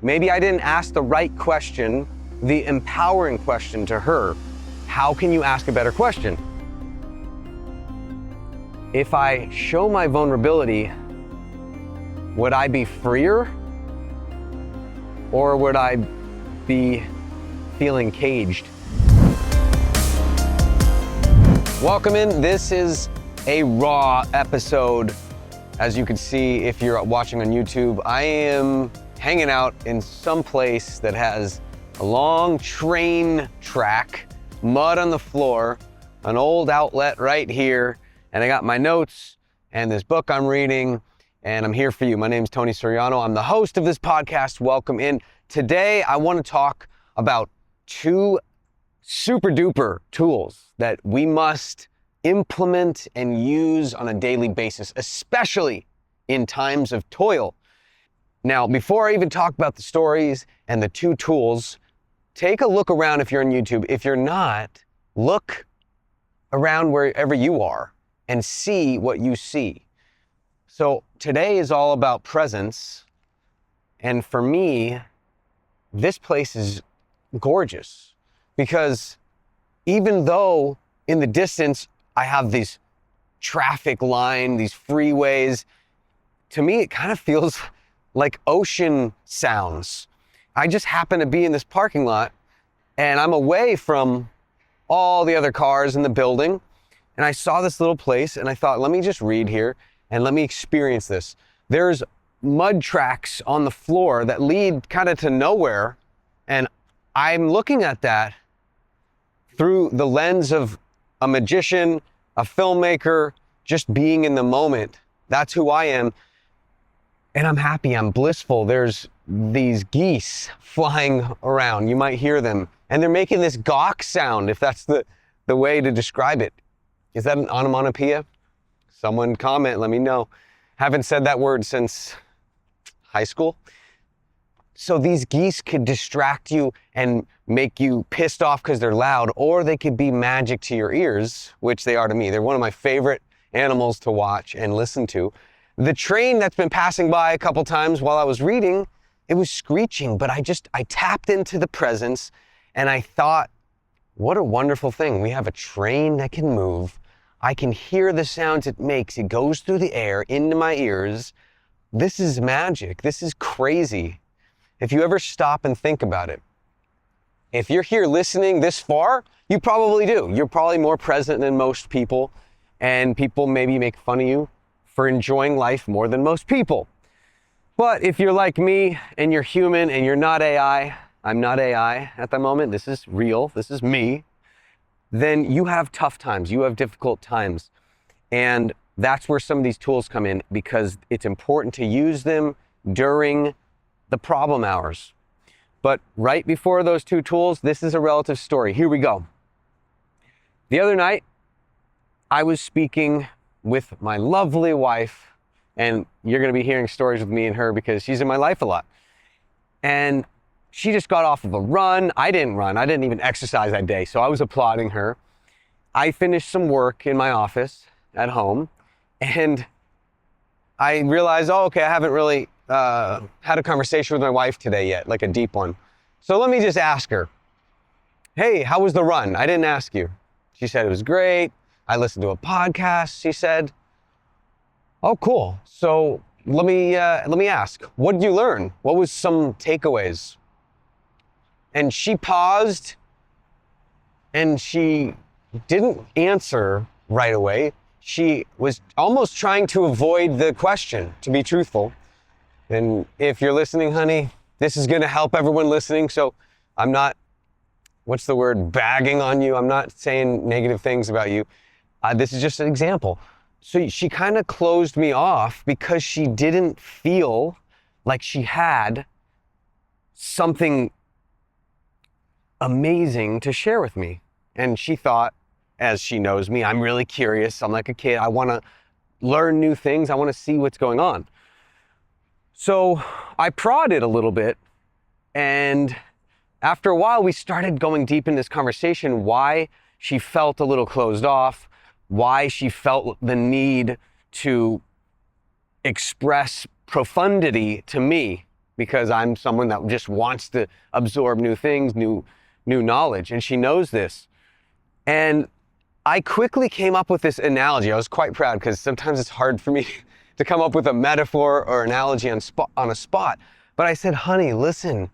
Maybe I didn't ask the right question, the empowering question to her. How can you ask a better question? If I show my vulnerability, would I be freer? Or would I be feeling caged? Welcome in. This is a raw episode. As you can see, if you're watching on YouTube, I am hanging out in some place that has a long train track, mud on the floor, an old outlet right here, and I got my notes and this book I'm reading, and I'm here for you. My name is Tony Suriano. I'm the host of this podcast. Welcome in. Today, I want to talk about two super duper tools that we must implement and use on a daily basis, especially in times of toil. Now, before I even talk about the stories and the two tools, take a look around if you're on YouTube. If you're not, look around wherever you are and see what you see. So today is all about presence. And for me, this place is gorgeous because even though in the distance, I have these traffic line, these freeways, to me, it kind of feels like ocean sounds. I just happen to be in this parking lot and I'm away from all the other cars in the building. And I saw this little place and I thought, let me just read here and let me experience this. There's mud tracks on the floor that lead kind of to nowhere. And I'm looking at that through the lens of a magician, a filmmaker, just being in the moment. That's who I am. And I'm happy, I'm blissful. There's these geese flying around. You might hear them. And they're making this gawk sound, if that's the way to describe it. Is that an onomatopoeia? Someone comment, let me know. Haven't said that word since high school. So these geese could distract you and make you pissed off because they're loud, or they could be magic to your ears, which they are to me. They're one of my favorite animals to watch and listen to. The train that's been passing by a couple times while I was reading, it was screeching, but I tapped into the presence and I thought, what a wonderful thing. We have a train that can move. I can hear the sounds it makes. It goes through the air into my ears. This is magic. This is crazy. If you ever stop and think about it, if you're here listening this far, you probably do. You're probably more present than most people, and people maybe make fun of you for enjoying life more than most people. But if you're like me and you're human and you're not AI, I'm not AI at the moment, this is real, this is me, then you have tough times, you have difficult times. And that's where some of these tools come in because it's important to use them during the problem hours. But right before those two tools, this is a relative story. Here we go. The other night, I was speaking with my lovely wife, and you're gonna be hearing stories with me and her because she's in my life a lot. And she just got off of a run. I didn't run, I didn't even exercise that day, so I was applauding her. I finished some work in my office at home, and I realized, oh, okay, I haven't really had a conversation with my wife today yet, like a deep one. So let me just ask her, hey, how was the run? I didn't ask you. She said it was great. I listened to a podcast, she said. Oh, cool. So let me ask, what did you learn? What was some takeaways? And she paused and she didn't answer right away. She was almost trying to avoid the question, to be truthful. And if you're listening, honey, this is going to help everyone listening. So I'm not, bagging on you. I'm not saying negative things about you. This is just an example. So she kind of closed me off because she didn't feel like she had something amazing to share with me. And she thought, as she knows me, I'm really curious. I'm like a kid. I want to learn new things. I want to see what's going on. So I prodded a little bit, and after a while, we started going deep in this conversation, why she felt a little closed off, why she felt the need to express profundity to me because I'm someone that just wants to absorb new things, new knowledge, and she knows this. And I quickly came up with this analogy. I was quite proud because sometimes it's hard for me to come up with a metaphor or analogy on a spot. But I said, honey, listen,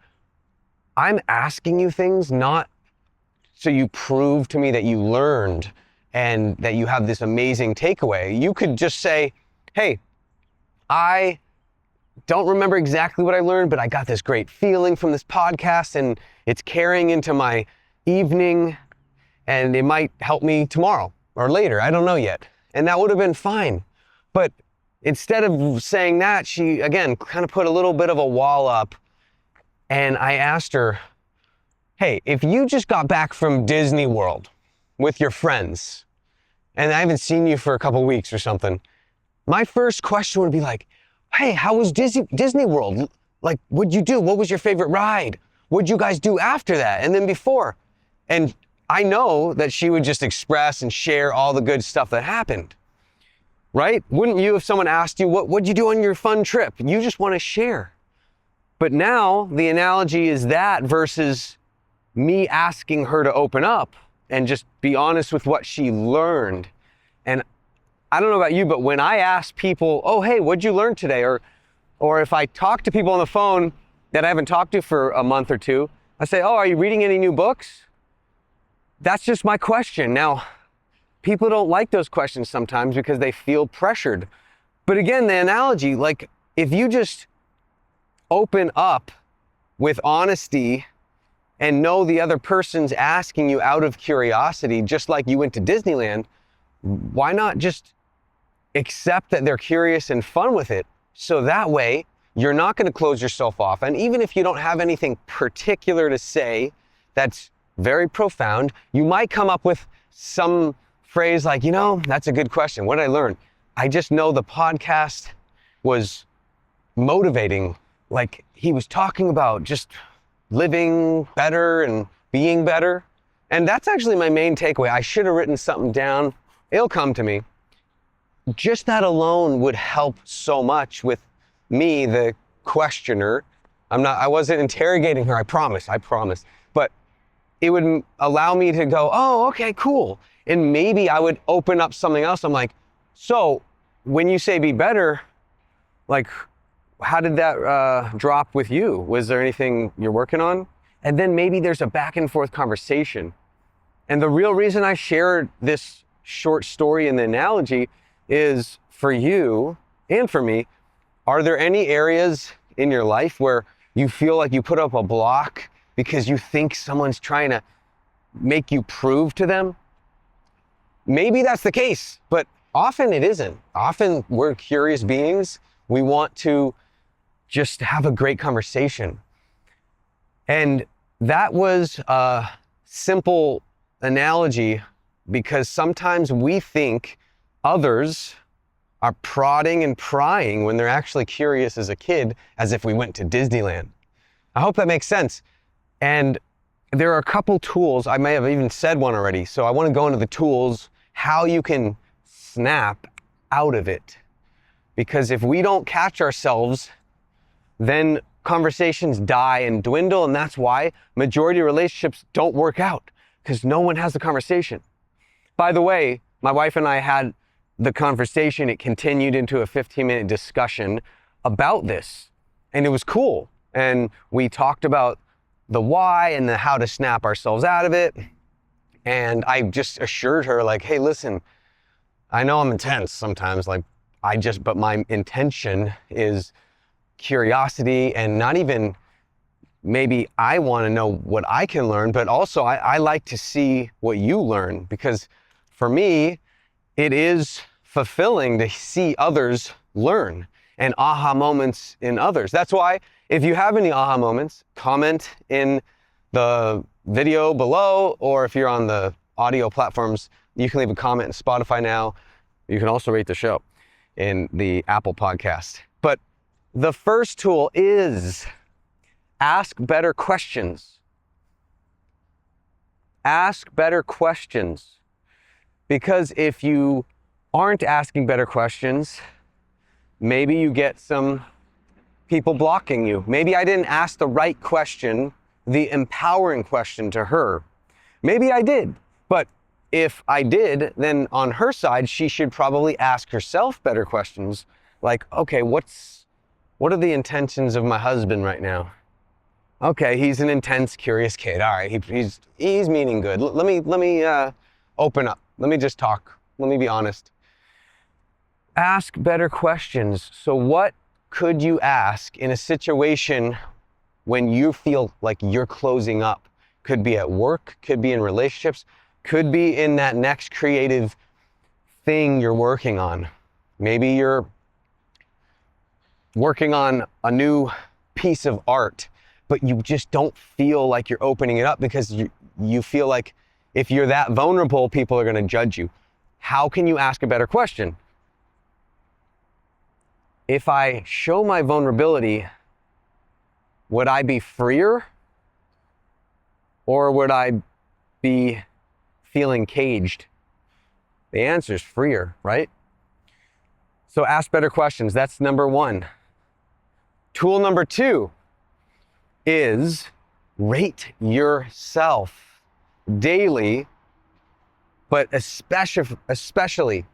I'm asking you things not so you prove to me that you learned and that you have this amazing takeaway. You could just say, hey, I don't remember exactly what I learned, but I got this great feeling from this podcast and it's carrying into my evening and it might help me tomorrow or later. I don't know yet. And that would have been fine. But instead of saying that, she, again, kind of put a little bit of a wall up. And I asked her, hey, if you just got back from Disney World with your friends, and I haven't seen you for a couple weeks or something, my first question would be like, hey, how was Disney World? Like, what'd you do? What was your favorite ride? What'd you guys do after that? And then before? And I know that she would just express and share all the good stuff that happened, right? Wouldn't you if someone asked you, what'd you do on your fun trip? You just want to share. But now the analogy is that versus me asking her to open up and just be honest with what she learned. And I don't know about you, but when I ask people, oh, hey, what'd you learn today? Or if I talk to people on the phone that I haven't talked to for a month or two, I say, oh, are you reading any new books? That's just my question. Now, people don't like those questions sometimes because they feel pressured. But again, the analogy, like if you just open up with honesty and know the other person's asking you out of curiosity, just like you went to Disneyland, why not just accept that they're curious and fun with it? So that way, you're not going to close yourself off. And even if you don't have anything particular to say that's very profound, you might come up with some phrase like, that's a good question. What did I learn? I just know the podcast was motivating. Like he was talking about just living better and being better. And that's actually my main takeaway. I should have written something down. It'll come to me. Just that alone would help so much with me, the questioner. I wasn't interrogating her, I promise. But it would allow me to go, oh, okay, cool. And maybe I would open up something else. I'm like, so when you say be better, like, how did that drop with you? Was there anything you're working on? And then maybe there's a back and forth conversation. And the real reason I shared this short story and the analogy is for you and for me. Are there any areas in your life where you feel like you put up a block because you think someone's trying to make you prove to them? Maybe that's the case, but often it isn't. Often we're curious beings. We want to just have a great conversation. And that was a simple analogy because sometimes we think others are prodding and prying when they're actually curious as a kid, as if we went to Disneyland. I hope that makes sense. And there are a couple tools. I may have even said one already. So I want to go into the tools, how you can snap out of it. Because if we don't catch ourselves, then conversations die and dwindle. And that's why majority of relationships don't work out, because no one has the conversation. By the way, my wife and I had the conversation. It continued into a 15-minute discussion about this. And it was cool. And we talked about the why and the how to snap ourselves out of it. And I just assured her, like, hey, listen, I know I'm intense sometimes, but my intention is curiosity, and not even maybe I want to know what I can learn, but also I like to see what you learn, because for me, it is fulfilling to see others learn and aha moments in others. That's why if you have any aha moments, comment in the video below, or if you're on the audio platforms, you can leave a comment in Spotify now. You can also rate the show in the Apple podcast. But the first tool is ask better questions. Ask better questions. Because if you aren't asking better questions, maybe you get some people blocking you. Maybe I didn't ask the right question, the empowering question to her. Maybe I did, but if I did, then on her side, she should probably ask herself better questions like, okay, what are the intentions of my husband right now? Okay, he's an intense, curious kid. All right, he's meaning good. Let me open up. Let me just talk. Let me be honest. Ask better questions. So what could you ask in a situation when you feel like you're closing up? Could be at work, could be in relationships, could be in that next creative thing you're working on. Maybe you're working on a new piece of art, but you just don't feel like you're opening it up because you feel like if you're that vulnerable, people are going to judge you. How can you ask a better question? If I show my vulnerability, would I be freer? Or would I be feeling caged? The answer is freer, right? So ask better questions. That's number one. Tool number two is rate yourself daily, but especially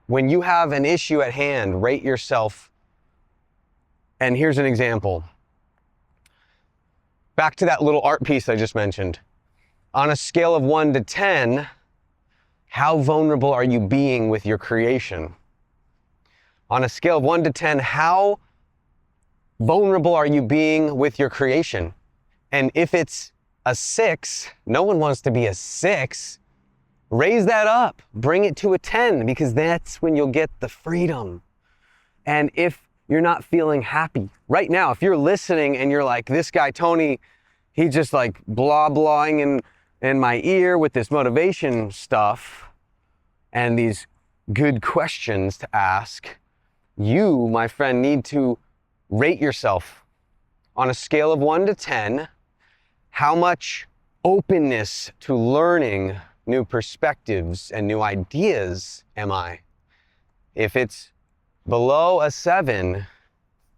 when you have an issue at hand, rate yourself. And here's an example. Back to that little art piece I just mentioned. On a scale of 1 to 10, how vulnerable are you being with your creation? On a scale of 1 to 10, how vulnerable are you being with your creation? And if it's a 6, no one wants to be a 6, raise that up, bring it to a 10, because that's when you'll get the freedom. And if you're not feeling happy right now, if you're listening and you're like, this guy, Tony, he's just like blahing in my ear with this motivation stuff and these good questions to ask, you, my friend, need to rate yourself on a scale of 1 to 10. How much openness to learning new perspectives and new ideas am I? If it's below a 7,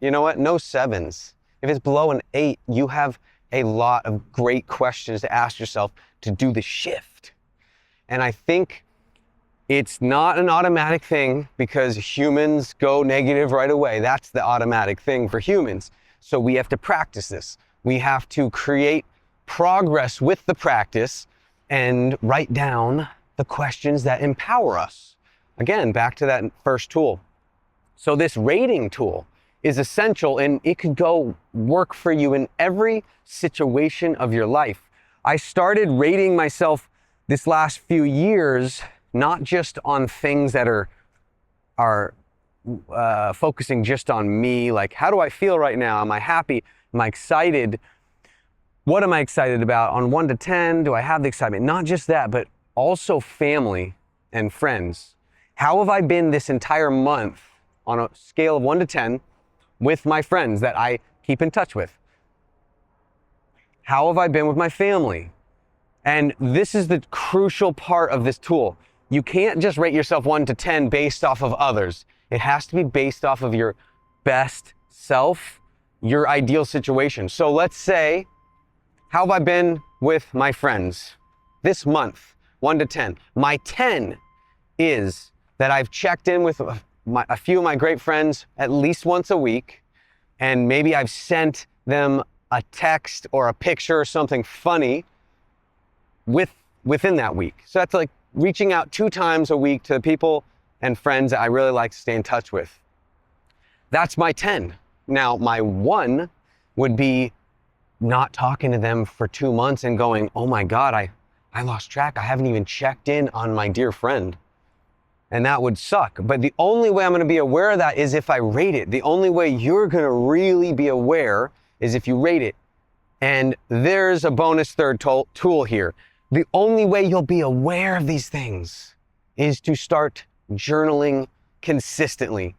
you know what? No 7s. If it's below an 8, you have a lot of great questions to ask yourself to do the shift. And I think it's not an automatic thing because humans go negative right away. That's the automatic thing for humans. So we have to practice this. We have to create progress with the practice and write down the questions that empower us. Again, back to that first tool. So this rating tool is essential, and it could go work for you in every situation of your life. I started rating myself this last few years, not just on things that are focusing just on me, like how do I feel right now? Am I happy? Am I excited? What am I excited about? On 1 to 10, do I have the excitement? Not just that, but also family and friends. How have I been this entire month on a scale of 1 to 10 with my friends that I keep in touch with? How have I been with my family? And this is the crucial part of this tool. You can't just rate yourself 1 to 10 based off of others. It has to be based off of your best self, your ideal situation. So let's say, how have I been with my friends this month, 1 to 10? My 10 is that I've checked in with a few of my great friends at least once a week, and maybe I've sent them a text or a picture or something funny within that week. So that's like reaching out 2 times a week to people and friends that I really like to stay in touch with. That's my 10. Now, my 1 would be not talking to them for 2 months and going, oh my God, I lost track. I haven't even checked in on my dear friend. And that would suck. But the only way I'm going to be aware of that is if I rate it. The only way you're going to really be aware is if you rate it. And there's a bonus third tool here. The only way you'll be aware of these things is to start journaling consistently.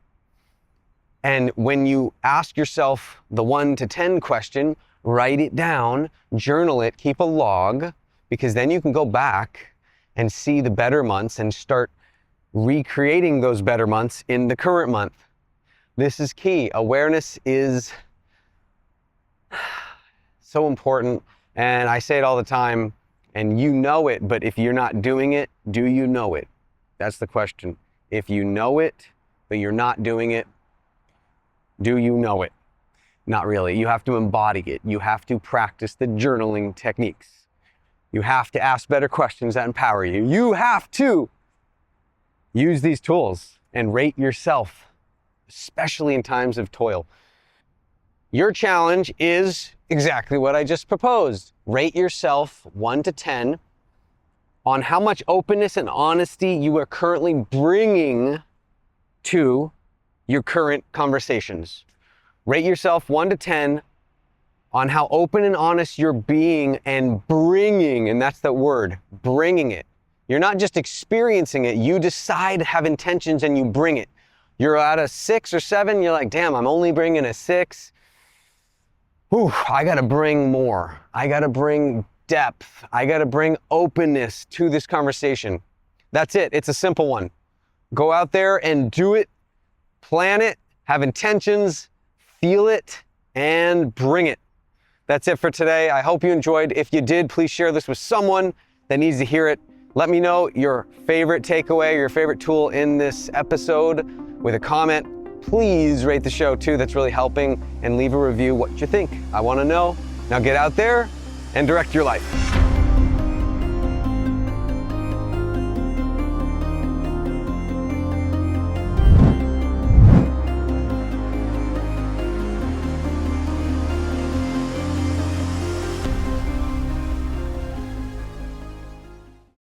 And when you ask yourself the 1 to 10 question, write it down, journal it, keep a log, because then you can go back and see the better months and start recreating those better months in the current month. This is key. Awareness is So important. And I say it all the time, and you know it, but if you're not doing it, do you know it? That's the question. If you know it, but you're not doing it, do you know it? Not really. You have to embody it. You have to practice the journaling techniques. You have to ask better questions that empower you. You have to use these tools and rate yourself, especially in times of toil. Your challenge is exactly what I just proposed. Rate yourself 1 to 10 on how much openness and honesty you are currently bringing to your current conversations. Rate yourself 1 to 10 on how open and honest you're being and bringing, and that's the word, bringing it. You're not just experiencing it, you decide, have intentions, and you bring it. You're at a 6 or 7, you're like, damn, I'm only bringing a 6. Whew, I gotta bring more. I gotta bring depth. I gotta bring openness to this conversation. That's it, it's a simple one. Go out there and do it, plan it, have intentions, feel it, and bring it. That's it for today. I hope you enjoyed. If you did, please share this with someone that needs to hear it. Let me know your favorite takeaway, your favorite tool in this episode with a comment. Please rate the show too, that's really helping, and leave a review what you think. I wanna know. Now get out there and direct your life.